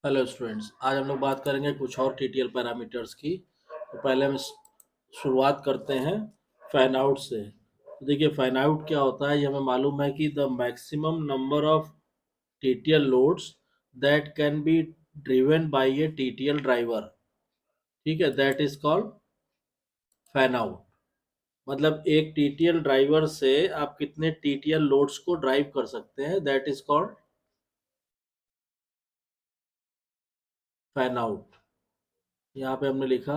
Hello students, आज हम लोग बात करेंगे कुछ और टीटीएल पैरामीटर्स की। तो पहले हम शुरुआत करते हैं फैन आउट से। तो देखिए, फैन आउट क्या होता है, ये हमें मालूम है कि the maximum number of TTL loads that can be driven by A TTL driver. ठीक है, that is called fan out. मतलब एक टीटीएल ड्राइवर से आप कितने टीटीएल लोड्स को ड्राइव कर सकते हैं, that is called fan out. यहाँ पे हमने लिखा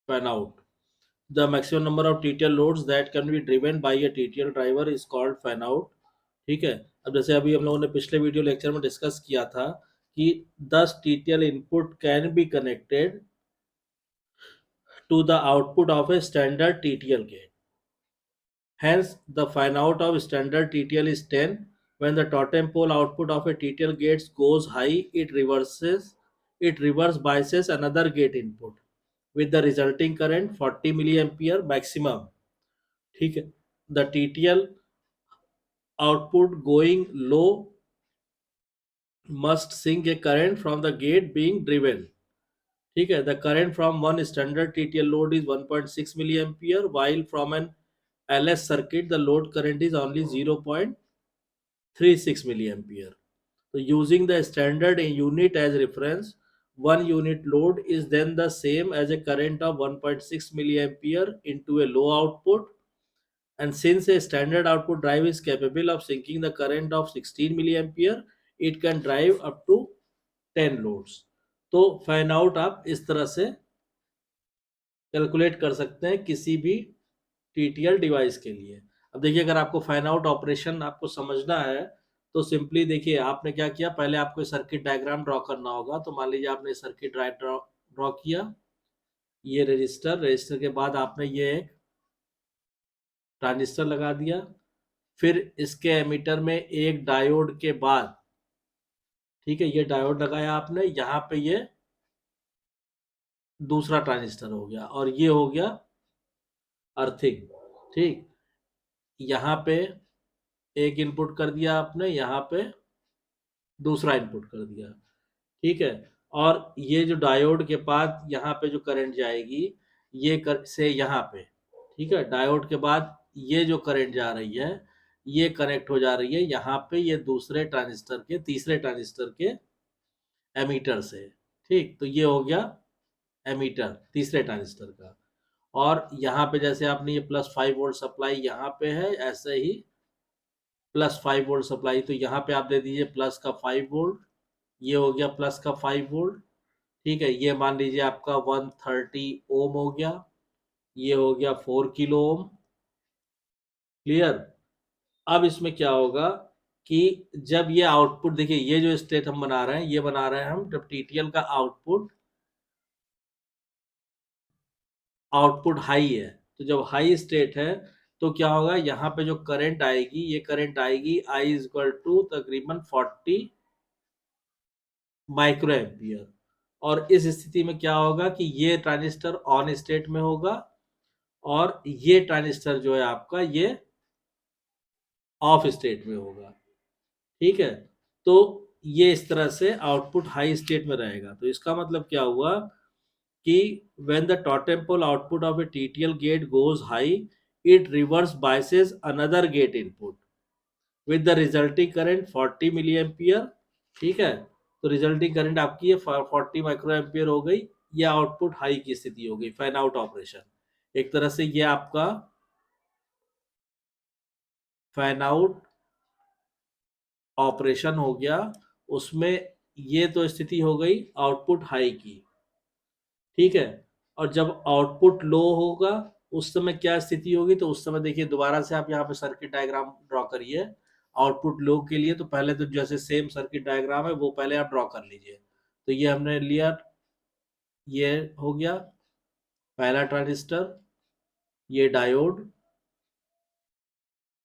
fan out. The maximum number of TTL loads that can be driven by a TTL driver is called fan out। ठीक है। अब जैसे अभी हम लोगों ने पिछले वीडियो लेक्चर में डिस्कस किया था कि 10 TTL input can be connected to the output of a standard TTL gate. Hence, the fan out of standard TTL is 10. When the totem pole output of a TTL gate goes high, it reverse biases another gate input with the resulting current 40 milliampere maximum। ठीक है। The TTL output going low must sink a current from the gate being driven। ठीक है। The current from one standard TTL load is 1.6 milliampere, while from an LS circuit the load current is only 0.36 milliampere। So using the standard unit as reference, one unit load is then the same as a current of 1.6 milliampere into a low output। And since a standard output drive is capable of sinking the current of 16 milliampere, it can drive up to 10 loads। तो fan out आप इस तरह से calculate कर सकते हैं किसी भी टीटीएल डिवाइस के लिए। अब देखिए, अगर आपको फैन आउट ऑपरेशन आपको समझना है तो सिंपली देखिए, आपने क्या किया, पहले आपको सर्किट डायग्राम ड्रॉ करना होगा। तो मान लीजिए आपने सर्किट ड्रॉ किया, ये रजिस्टर के बाद आपने ये एक ट्रांजिस्टर लगा दिया, फिर इसके एमीटर में एक डायोड के बाद, ठीक है, ये डायोड लगाया आपने, यहाँ पे ये दूसरा ट्रांजिस्टर हो गया और ये हो गया अर्थिंग। ठीक, यहाँ पे एक इनपुट कर दिया आपने, यहाँ पे दूसरा इनपुट कर दिया। ठीक है। और ये जो डायोड के बाद यहाँ पे जो करंट जाएगी, ये से यहाँ पे, ठीक है, डायोड के बाद ये जो करंट जा रही है ये कनेक्ट हो जा रही है यहाँ पे, ये तीसरे ट्रांजिस्टर के एमीटर से। ठीक, तो ये हो गया एमीटर तीसरे ट्रांजिस्टर का। और यहाँ पे जैसे आपने ये +5 वोल्ट सप्लाई यहाँ पे है, ऐसे ही +5 वोल्ट सप्लाई, तो यहाँ पे आप दे दीजिए प्लस का 5 वोल्ट, ये हो गया प्लस का 5 वोल्ट। ठीक है, ये मान लीजिए आपका 130 ओम हो गया, ये हो गया 4 किलो ओम। क्लियर। अब इसमें क्या होगा कि जब ये आउटपुट, देखिए ये जो स्टेट हम बना रहे हैं, ये बना रहे हैं हम जब टीटीएल का आउटपुट हाई है। तो जब हाई स्टेट है तो क्या होगा, यहाँ पे जो करंट आएगी, ये करंट आएगी आई इज इक्वल टू तकरीबन 40 माइक्रो एम्पियर। और इस स्थिति में क्या होगा कि ये ट्रांजिस्टर ऑन स्टेट में होगा और ये ट्रांजिस्टर जो है आपका, ये ऑफ स्टेट में होगा। ठीक है। तो ये इस तरह से आउटपुट हाई स्टेट में रहेगा। तो इसका मतलब क्या हुआ कि when the totem pole output of a TTL gate goes high, it reverse biases another gate input with the resulting current 40 milliampere। ठीक है। तो रिजल्टिंग करंट आपकी ये 40 माइक्रो एम्पियर हो गई। ये आउटपुट हाई की स्थिति हो गई, फैन आउट ऑपरेशन। एक तरह से ये आपका फैन आउट ऑपरेशन हो गया। उसमें ये तो स्थिति हो गई आउटपुट हाई की। ठीक है। और जब आउटपुट लो होगा उस समय क्या स्थिति होगी, तो उस समय देखिए दोबारा से आप यहाँ पे सर्किट डायग्राम ड्रॉ करिए आउटपुट लो के लिए। तो पहले तो जैसे सेम सर्किट डायग्राम है वो पहले आप ड्रॉ कर लीजिए। तो ये हमने लिया, ये हो गया पहला ट्रांजिस्टर, ये डायोड,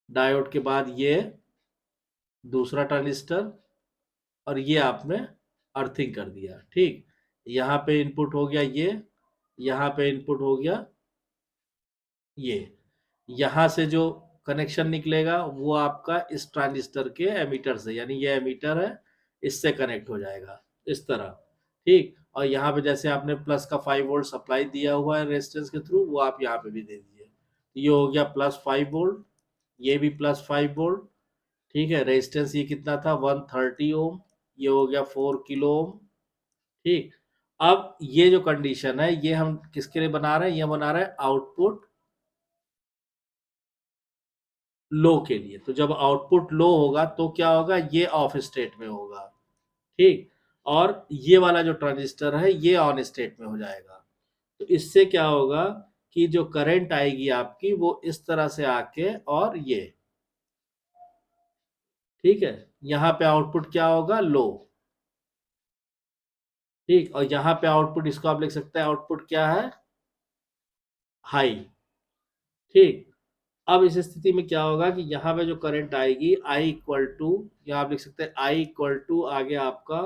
डायोड के बाद ये दूसरा ट्रांजिस्टर, और ये आपने अर्थिंग कर दिया। ठीक, यहाँ पे इनपुट हो गया ये, यहाँ पे इनपुट हो गया ये। यहाँ से जो कनेक्शन निकलेगा वो आपका इस ट्रांजिस्टर के एमीटर से, यानी ये एमीटर है, इससे कनेक्ट हो जाएगा इस तरह। ठीक, और यहाँ पे जैसे आपने प्लस का 5 वोल्ट सप्लाई दिया हुआ है रेजिस्टेंस के थ्रू, वो आप यहाँ पे भी दे दीजिए। ये हो गया प्लस 5 वोल्ट, ये भी प्लस 5 वोल्ट। ठीक है, रेजिस्टेंस ये कितना था 130 ओम, ये हो गया 4 किलो ओम। ठीक, अब ये जो कंडीशन है ये हम किसके लिए बना रहे हैं, ये बना रहे हैं आउटपुट लो के लिए। तो जब आउटपुट लो होगा तो क्या होगा, ये ऑफ स्टेट में होगा। ठीक, और ये वाला जो ट्रांजिस्टर है ये ऑन स्टेट में हो जाएगा। तो इससे क्या होगा कि जो करंट आएगी आपकी वो इस तरह से आके, और ये ठीक है, यहाँ पे आउटपुट क्या होगा, लो। ठीक, और यहाँ पे आउटपुट, इसको आप लिख सकते हैं आउटपुट क्या है, हाई। ठीक, अब इस स्थिति में क्या होगा कि यहाँ पे जो करंट आएगी I इक्वल टू, यहाँ आप लिख सकते हैं I इक्वल टू आगे आपका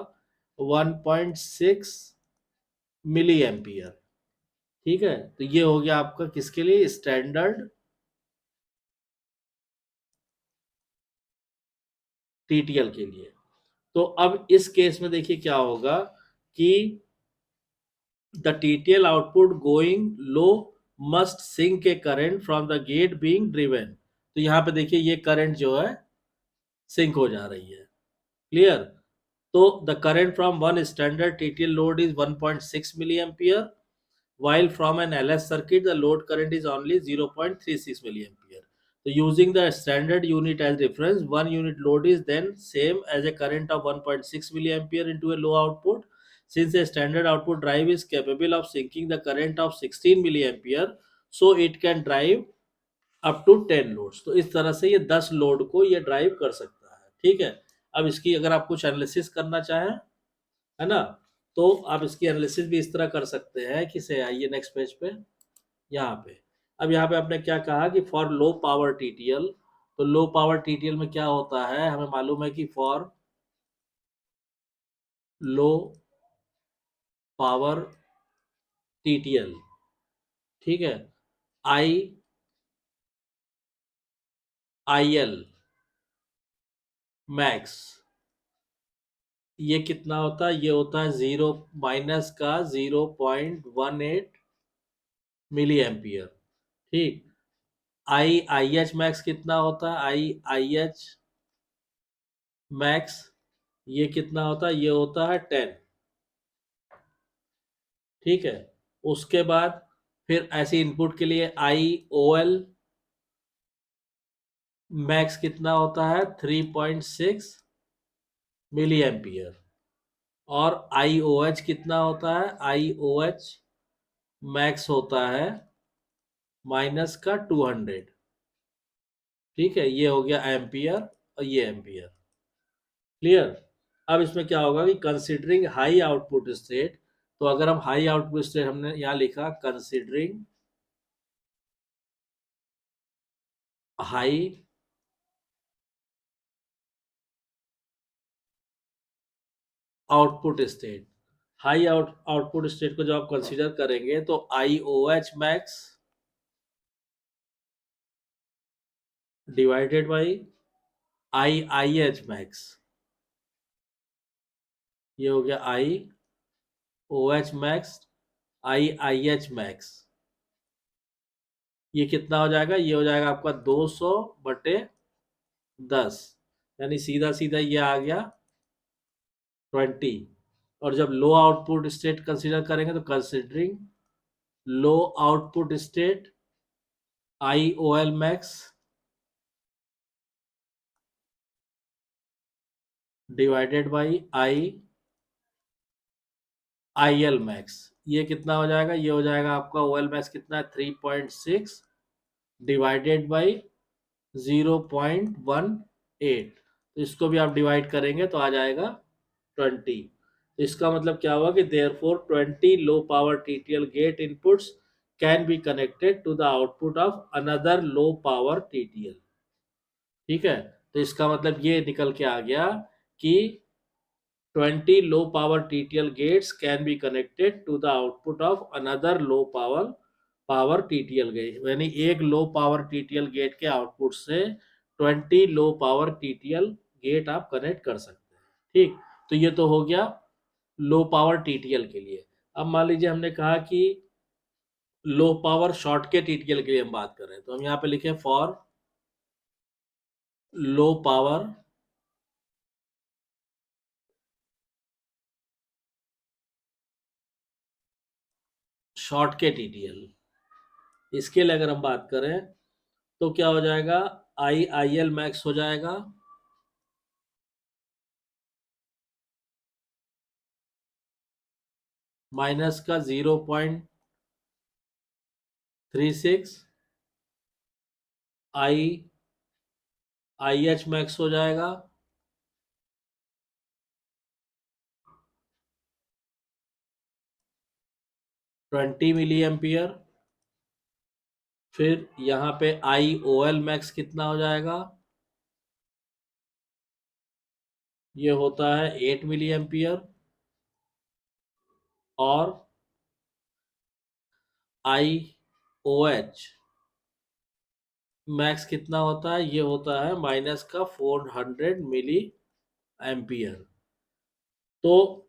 1.6 मिली एम्पियर। ठीक है, तो ये हो गया आपका किसके लिए, स्टैंडर्ड टीटीएल के लिए। तो अब इस केस में देखिए क्या होगा कि the TTL output going low must sink a current from the gate being driven. तो यहाँ पे देखिए ये करंट जो है सिंक हो जा रही है। क्लियर? तो the current from one standard TTL load is 1.6 milliampere, while from an LS circuit the load current is only 0.36 milliampere. So using the standard unit as reference, one unit load is then same as a current of 1.6 milliampere into a low output. Since a standard output drive is capable of sinking the current of 16 milliampere, so it can drive up to 10 loads. तो इस तरह से ये 10 load को ये drive कर सकता है। ठीक है, अब इसकी अगर आप कुछ एनालिसिस करना चाहें, है ना, तो आप इसकी एनालिसिस भी इस तरह कर सकते हैं कि से आइए नेक्स्ट पेज पे, यहाँ पे। अब यहाँ पे आपने क्या कहा कि फॉर लो पावर टीटीएल, तो लो पावर टीटीएल में क्या होता है, हमें मालूम है कि फॉर लो पावर टीटीएल, ठीक है, आई आई एल मैक्स ये कितना होता है, ये होता है 0 माइनस का 0.18 मिली एम्पियर। ठीक, आई एच मैक्स कितना होता है, आई एच मैक्स ये कितना होता है, ये होता है 10। ठीक है, उसके बाद फिर ऐसे इनपुट के लिए आई ओ एल मैक्स कितना होता है 3.6 मिली एम्पियर, और आई ओ एच कितना होता है, आई ओ एच मैक्स होता है माइनस का 200। ठीक है, ये हो गया एम्पियर और ये एम्पियर। क्लियर? अब इसमें क्या होगा कि कंसीडरिंग हाई आउटपुट स्टेट, तो अगर हम हाई आउटपुट स्टेट, हमने यहां लिखा considering high output state, high output state को जब आप कंसीडर करेंगे तो I O H max divided by I H max, ये हो गया I O H max I H max. ये कितना हो जाएगा, ये हो जाएगा आपका 200/10, यानी सीधा सीधा ये आ गया 20। और जब लो आउटपुट स्टेट कंसीडर करेंगे तो considering low output state I O L max divided by I L max, ये कितना हो जाएगा, ये हो जाएगा आपका ओ एल मैक्स कितना है 3.6 डिवाइडेड बाई 0.18। तो इसको भी आप डिवाइड करेंगे तो आ जाएगा 20। तो इसका मतलब क्या हुआ कि therefore 20 low power TTL gate inputs can be connected to the output of another low power TTL. ठीक है, तो इसका मतलब ये निकल के आ गया कि 20 low power TTL gates can be connected to the output of another low power power TTL gate, यानी एक लो पावर टीटीएल गेट के आउटपुट से 20 लो पावर टीटीएल गेट आप कनेक्ट कर सकते हैं। ठीक, तो ये तो हो गया लो पावर टीटीएल के लिए। अब मान लीजिए हमने कहा कि लो पावर शॉर्ट के टीटीएल के लिए हम बात कर रहे हैं, तो हम यहाँ पे लिखे फॉर लो पावर शॉर्ट के टीटीएल। इसके लिए अगर हम बात करें तो क्या हो जाएगा, आई एल मैक्स हो जाएगा माइनस का 0.36, आई एच मैक्स हो जाएगा 20 मिली एम्पियर। फिर यहाँ पे आई ओ एल मैक्स कितना हो जाएगा, ये होता है 8 मिली एम्पियर। और आई ओ एच मैक्स कितना होता है, ये होता है माइनस का 400 मिली एम्पियर। तो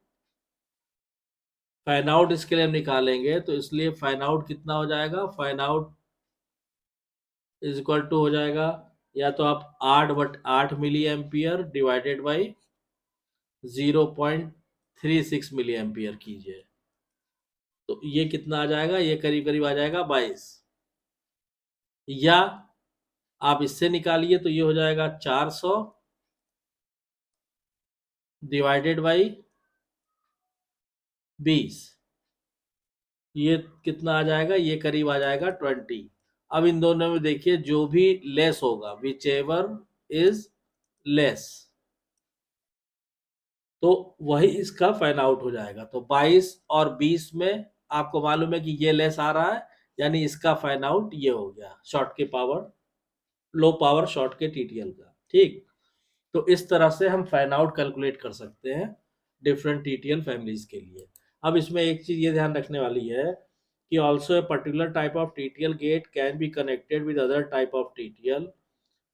फैन आउट इसके लिए हम निकालेंगे, तो इसलिए फैन आउट कितना हो जाएगा, fan out is equal to हो जाएगा, या तो आप 8 milliampere divided by 0.36 milliampere कीजिए, तो ये कितना आ जाएगा, ये करीब करीब आ जाएगा 22। या आप इससे निकालिए तो ये हो जाएगा 400 डिवाइडेड बाई 20, ये कितना आ जाएगा, ये करीब आ जाएगा 20। अब इन दोनों में देखिए जो भी लेस होगा, विच एवर इज लेस, तो वही इसका फैन आउट हो जाएगा। तो 22 और 20 में आपको मालूम है कि ये लेस आ रहा है, यानी इसका फैन आउट ये हो गया शॉर्ट के पावर, लो पावर शॉर्ट के टीटीएल का। ठीक, तो इस तरह से हम फैन आउट कैलकुलेट कर सकते हैं डिफरेंट टीटीएल फैमिलीज के लिए। अब इसमें एक चीज ये ध्यान रखने वाली है कि also a particular type of TTL get can be connected with other type of TTL.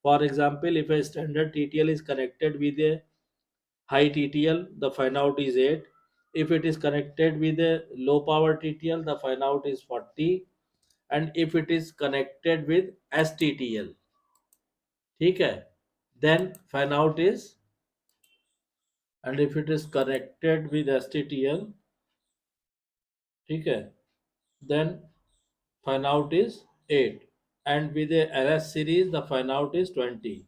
For example, if a standard TTL is connected with A high TTL, the fan out is 8. If it is connected with a low power TTL, the fan out is 40. And if it is connected with STTL, ठीक है, then fan out is, and if it is connected with STTL, ठीक है, then fan out is 8, and with a LS series the fan out is 20।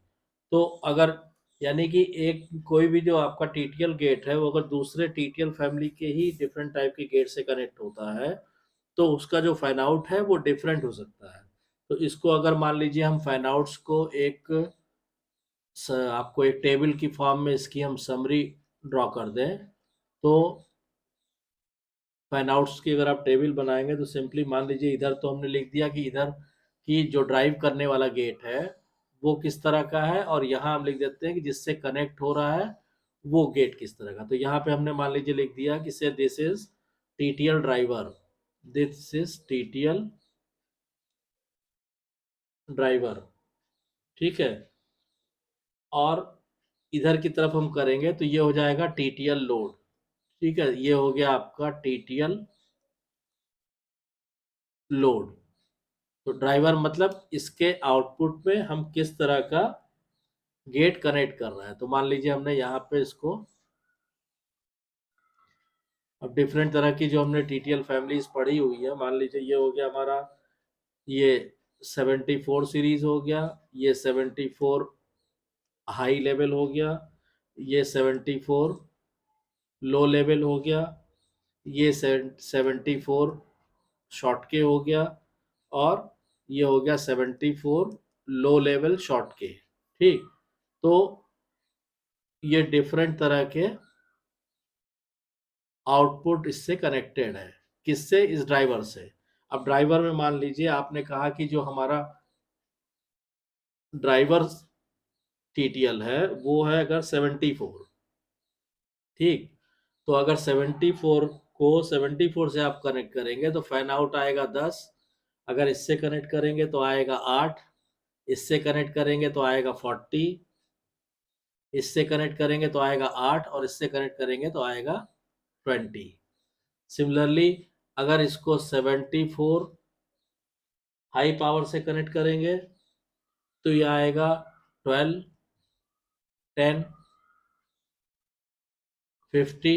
तो अगर, यानी कि एक कोई भी जो आपका टीटीएल गेट है वो अगर दूसरे टीटीएल फैमिली के ही डिफरेंट टाइप के गेट से कनेक्ट होता है तो उसका जो फैन आउट है वो डिफरेंट हो सकता है। तो इसको अगर मान लीजिए हम फैन आउट्स को आपको एक टेबल की फॉर्म में इसकी हम समरी ड्रॉ कर दें, तो फैन आउट्स की अगर आप टेबल बनाएंगे तो सिंपली मान लीजिए इधर तो हमने लिख दिया कि इधर की जो ड्राइव करने वाला गेट है वो किस तरह का है, और यहाँ हम लिख देते हैं कि जिससे कनेक्ट हो रहा है वो गेट किस तरह का। तो यहाँ पे हमने मान लीजिए लिख दिया कि से this is TTL driver, this is TTL driver, ठीक है। और इधर की तरफ हम करेंगे तो ये हो जाएगा टीटीएल लोड, ठीक है, ये हो गया आपका टीटीएल लोड। तो ड्राइवर मतलब इसके आउटपुट में हम किस तरह का गेट कनेक्ट कर रहे हैं। तो मान लीजिए हमने यहाँ पे इसको, अब डिफरेंट तरह की जो हमने टीटीएल फैमिलीज पढ़ी हुई है, मान लीजिए ये हो गया हमारा, ये 74 सीरीज हो गया, ये 74 हाई लेवल हो गया, ये 74 लो लेवल हो गया, ये 74 शॉर्ट के हो गया, और ये हो गया 74 लो लेवल शॉर्ट के। ठीक, तो ये डिफरेंट तरह के आउटपुट इससे कनेक्टेड है, किससे, इस ड्राइवर से। अब ड्राइवर में मान लीजिए आपने कहा कि जो हमारा ड्राइवर टीटीएल है वो है अगर 74, ठीक, तो अगर 74 को 74 से आप कनेक्ट करेंगे तो फैन आउट आएगा 10, अगर इससे कनेक्ट करेंगे तो आएगा 8, इससे कनेक्ट करेंगे तो आएगा 40, इससे कनेक्ट करेंगे तो आएगा 8 और इससे कनेक्ट करेंगे तो आएगा 20। सिमिलरली अगर इसको 74 हाई पावर से कनेक्ट करेंगे तो ये आएगा 12, 10, 50,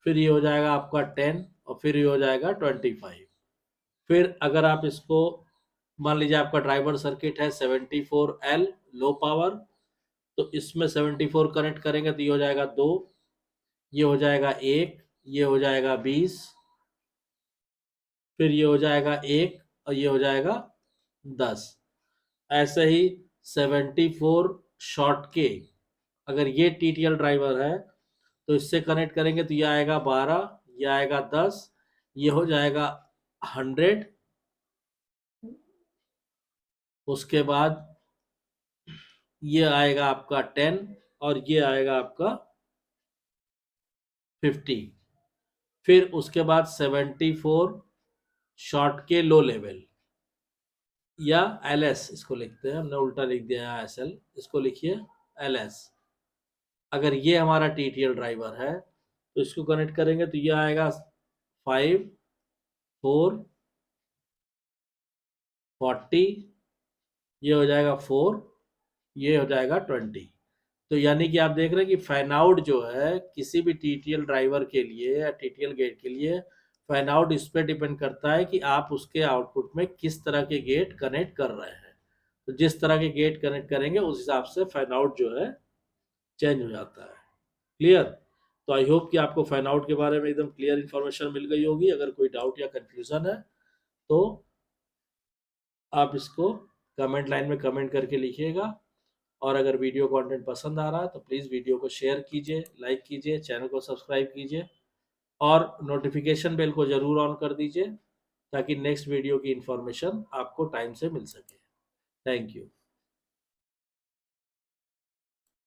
फिर ये हो जाएगा आपका 10 और फिर ये हो जाएगा 25। फिर अगर आप इसको मान लीजिए आपका ड्राइवर सर्किट है 74L लो पावर, तो इसमें 74 कनेक्ट करेंगे तो ये हो जाएगा 2, ये हो जाएगा 1, ये हो जाएगा 20, फिर ये हो जाएगा 1 और ये हो जाएगा 10। ऐसे ही 74 शॉर्ट के, अगर ये TTL ड्राइवर है तो इससे कनेक्ट करेंगे तो ये आएगा 12, ये आएगा 10, ये हो जाएगा 100, उसके बाद ये आएगा आपका 10 और ये आएगा आपका 50। फिर उसके बाद 74 शॉर्ट के लो लेवल या LS इसको लिखते हैं, हमने उल्टा लिख दिया है SL, इसको लिखिए LS। अगर ये हमारा TTL ड्राइवर है तो इसको कनेक्ट करेंगे तो ये आएगा 5, 4, 40, ये हो जाएगा 4, ये हो जाएगा 20। तो यानी कि आप देख रहे हैं कि फैन आउट जो है किसी भी TTL ड्राइवर के लिए या TTL गेट के लिए, फैन आउट इस पर डिपेंड करता है कि आप उसके आउटपुट में किस तरह के गेट कनेक्ट कर रहे हैं। तो जिस तरह के गेट कनेक्ट करेंगे उस हिसाब से फैन आउट जो है चेंज हो जाता है। क्लियर? तो आई होप कि आपको फैन आउट के बारे में एकदम क्लियर इन्फॉर्मेशन मिल गई होगी। अगर कोई डाउट या कंफ्यूजन है तो आप इसको कमेंट लाइन में कमेंट करके लिखिएगा। और अगर वीडियो कंटेंट पसंद आ रहा है तो प्लीज़ वीडियो को शेयर कीजिए, लाइक कीजिए, चैनल को सब्सक्राइब कीजिए और नोटिफिकेशन बेल को ज़रूर ऑन कर दीजिए ताकि नेक्स्ट वीडियो की इन्फॉर्मेशन आपको टाइम से मिल सके। Thank you.